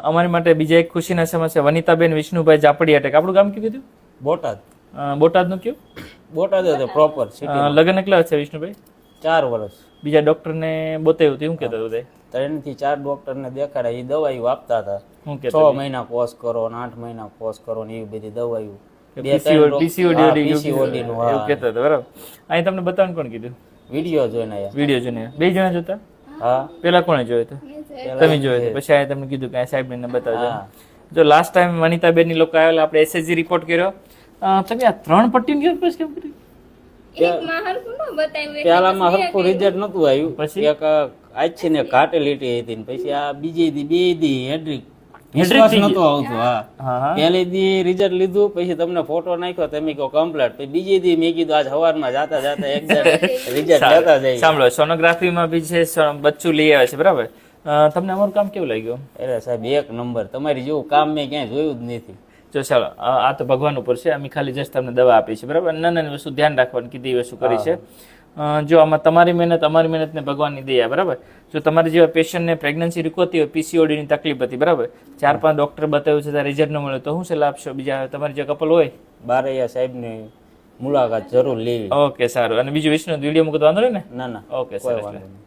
અમારી માટે બીજા એક ખુશીના સમાચાર વનિતાબેન વિષ્ણુભાઈ જાપડી અટેક. આપણું ગામ કયું કીધું? બોટાદ. બોટાદનું કયું? બોટાદ હતો પ્રોપર સિટી. લગ્ન કેટલા છે વિષ્ણુભાઈ? 4 વર્ષ. બીજા ડોક્ટરને બતાવ્યું હતું, શું કહેતા હતા? 3 થી 4 ડોક્ટરને દેખાડ્યા, એ દવાઈઓ આપતા હતા. શું કહેતા? 6 મહિના કોર્સ કરો ને 8 મહિના કોર્સ કરો ને એવી બધી દવાઈઓ. પીસીઓડી નું એવું કહેતા હતા, બરાબર. અહીં તમને બતાવવાનું કોણ કીધું? વિડીયો જોઈને આયા. વિડીયો જોઈને 2 જણા જોતા? હા. પેલા કોણે જોયો હતો? તમે જોયો હતો, પછી આ તમને કીધું કે સાહેબ ને બતાવજો. જો લાસ્ટ ટાઈમ વનિતાબેન ની લોકો આવેલા, આપણે એસએસજી રિપોર્ટ કર્યો. તમે આ 3 પટ્ટીનું કેમ કેમ કર્યું? પેલામાં હરખું રિઝલ્ટ નતું આવ્યું. પછી એક આછી ને ઘાટે લીટી હતી ને પછી આ બીજી દી 2 દી હેડ્રિક વિશ્વાસ નતો આવતો. હા. પહેલી દી રિઝલ્ટ લીધું, પછી તમને ફોટો નાખ્યો, તમે કહો કમ્પ્લીટ. પછી બીજી દી મેં કીધું આજ સવારમાં જાતા જાતા એક્ઝેક્ટ રિઝલ્ટ લેતા જાય. સાંભળો, સોનોગ્રાફીમાં બી છે બચ્ચું લઈ આવે છે, બરાબર. તમને અમારું કામ કેવું લાગ્યું? અરે સાહેબ 1 નંબર. તમારી જેવું કામ મેં ક્યાંય જોયું જ નથી. જો ચાલો, આ તો ભગવાન ઉપર છે. અમે ખાલી જસ્ટ તમને દવા આપી છે, બરાબર. નાની વસ્તુ ધ્યાન રાખવાની કીધી વસ્તુ કરી છે. જો આમાં તમારી મહેનત, અમારી મહેનત ને ભગવાનની દયા, બરાબર. જો તમારી જેવા પેશન્ટને પ્રેગ્નન્સી રૂકવતી હોય, પીસીઓડી ની તકલીફ હતી, બરાબર, 4-5 ડોક્ટર બતાવ્યું છે, ત્યાં રિઝલ્ટ ન મળે તો શું સલાહ આપશો? બીજા તમારી જે કપલ હોય બારૈયા સાહેબની મુલાકાત જરૂર લેવી. ઓકે, સારું. અને બીજું વિષ્ણુ વિડીયો મૂકતો વાંધો નહીં ને? ના ના, ઓકે, કોઈ સરસ. વાંધો નહીં.